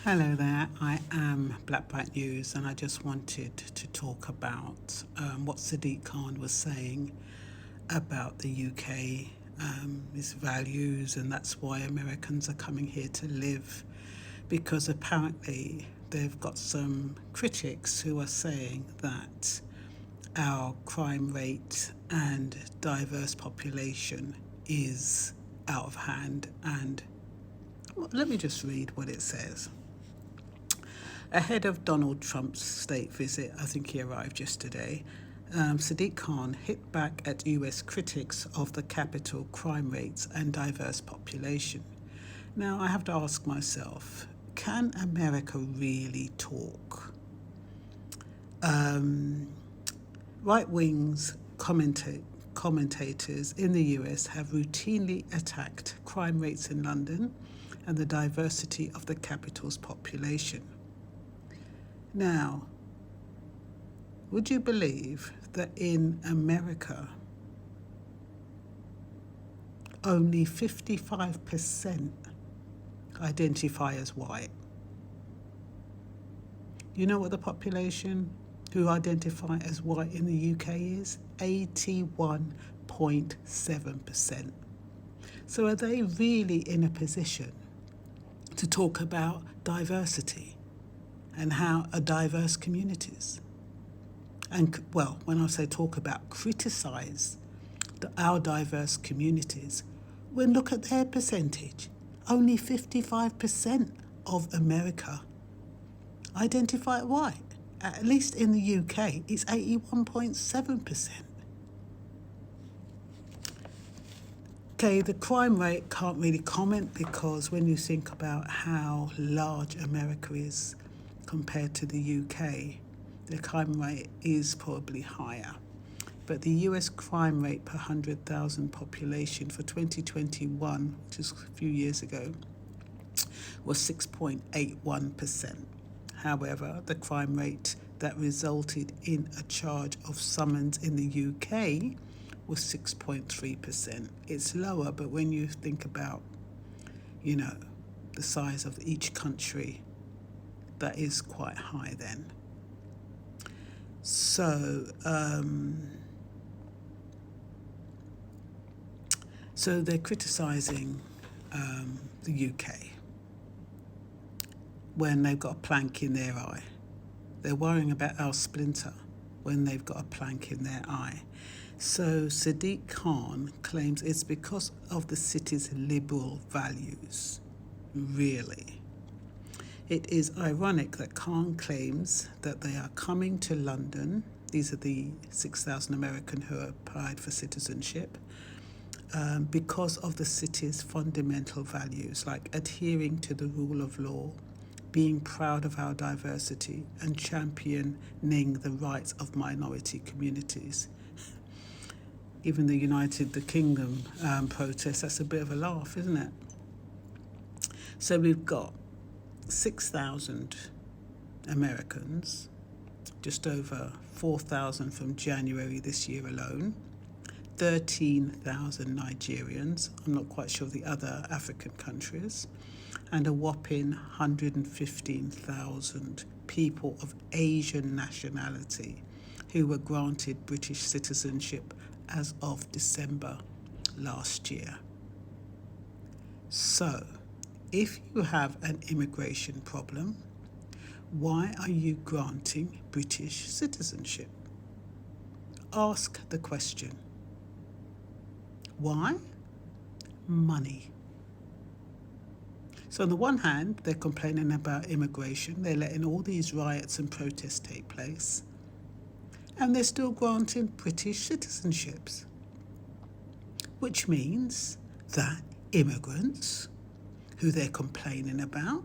Hello there, I am Black Bright News, and I just wanted to talk about what Sadiq Khan was saying about the UK, his values, and that's why Americans are coming here to live, because apparently they've got some critics who are saying that our crime rate and diverse population is out of hand. And let me just read what it says. Ahead of Donald Trump's state visit, I think he arrived yesterday, Sadiq Khan hit back at US critics of the capital crime rates and diverse population. Now, I have to ask myself, can America really talk? Right-wings commentators in the US have routinely attacked crime rates in London and the diversity of the capital's population. Now, would you believe that in America, only 55% identify as white? You know what the population who identify as white in the UK is? 81.7%. So are they really in a position to talk about diversity and how a diverse communities? And well, when I say talk about, criticize our diverse communities, when look at their percentage, only 55% of America identify white. At least in the UK, it's 81.7%. Okay, the crime rate can't really comment, because when you think about how large America is compared to the UK, the crime rate is probably higher. But the US crime rate per 100,000 population for 2021, which is a few years ago, was 6.81%. However, the crime rate that resulted in a charge of summons in the UK was 6.3%. It's lower, but when you think about, the size of each country, that is quite high then. So, they're criticising the UK when they've got a plank in their eye. They're worrying about our splinter when they've got a plank in their eye. So Sadiq Khan claims it's because of the city's liberal values. Really? It is ironic that Khan claims that they are coming to London. These are the 6,000 Americans who applied for citizenship, because of the city's fundamental values, like adhering to the rule of law, being proud of our diversity, and championing the rights of minority communities. Even the United Kingdom protest, that's a bit of a laugh, isn't it? So we've got 6,000 Americans, just over 4,000 from January this year alone, 13,000 Nigerians, I'm not quite sure the other African countries, and a whopping 115,000 people of Asian nationality who were granted British citizenship as of December last year. So, if you have an immigration problem, why are you granting British citizenship? Ask the question. Why? Money. So on the one hand, they're complaining about immigration. They're letting all these riots and protests take place. And they're still granting British citizenships. Which means that immigrants, who they're complaining about,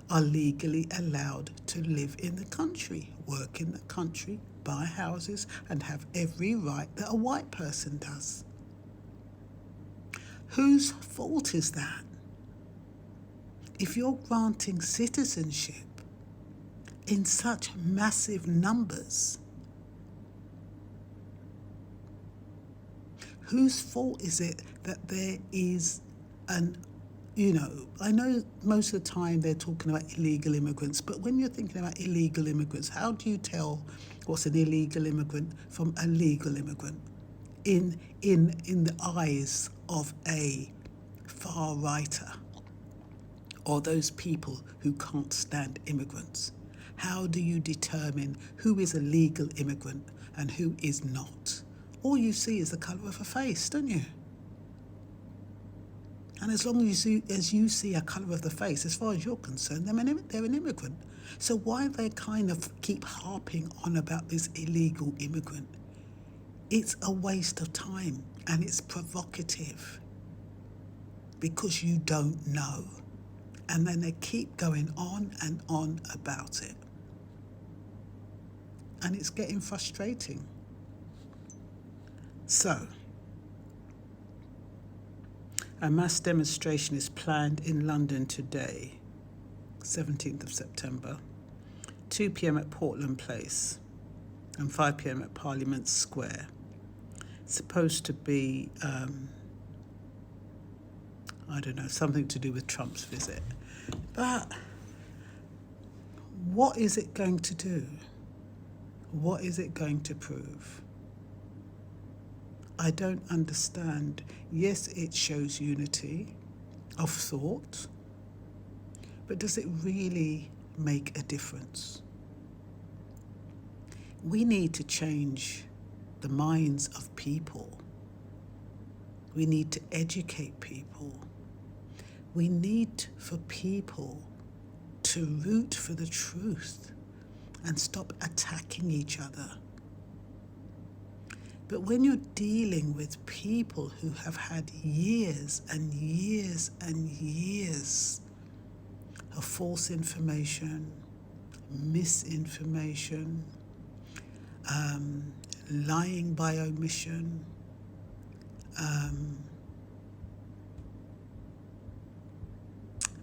are legally allowed to live in the country, work in the country, buy houses, and have every right that a white person does. Whose fault is that? If you're granting citizenship in such massive numbers, whose fault is it that there is an I know most of the time they're talking about illegal immigrants, but when you're thinking about illegal immigrants, how do you tell what's an illegal immigrant from a legal immigrant in the eyes of a far righter or those people who can't stand immigrants? How do you determine who is a legal immigrant and who is not? All you see is the colour of a face, don't you? And as long as you see a colour of the face, as far as you're concerned, they're an immigrant. So why they kind of keep harping on about this illegal immigrant? It's a waste of time and it's provocative because you don't know. And then they keep going on and on about it. And it's getting frustrating. So, a mass demonstration is planned in London today, 17th of September, 2 p.m. at Portland Place and 5 p.m. at Parliament Square. It's supposed to be, something to do with Trump's visit. But what is it going to do? What is it going to prove? I don't understand. Yes, it shows unity of thought, but does it really make a difference? We need to change the minds of people. We need to educate people. We need for people to root for the truth and stop attacking each other. But when you're dealing with people who have had years and years and years of false information, misinformation, lying by omission,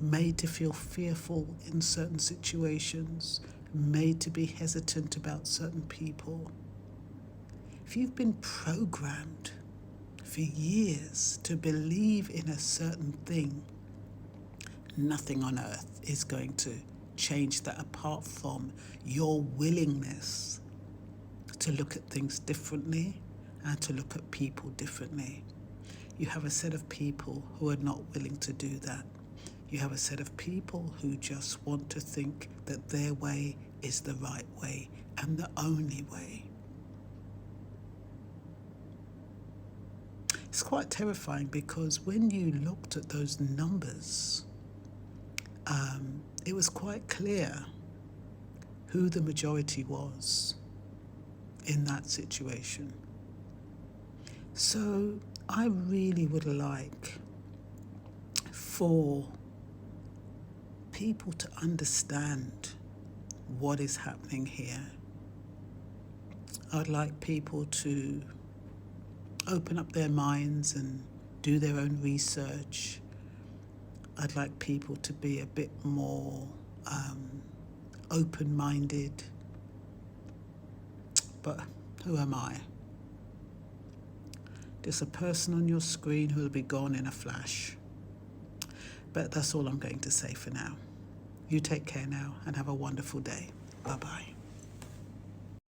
made to feel fearful in certain situations, made to be hesitant about certain people. If you've been programmed for years to believe in a certain thing, nothing on earth is going to change that apart from your willingness to look at things differently and to look at people differently. You have a set of people who are not willing to do that. You have a set of people who just want to think that their way is the right way and the only way. It's quite terrifying because when you looked at those numbers, it was quite clear who the majority was in that situation. So I really would like for people to understand what is happening here. I'd like people to open up their minds and do their own research. I'd like people to be a bit more open-minded. But who am I? Just a person on your screen who will be gone in a flash. But that's all I'm going to say for now. You take care now and have a wonderful day. Bye-bye.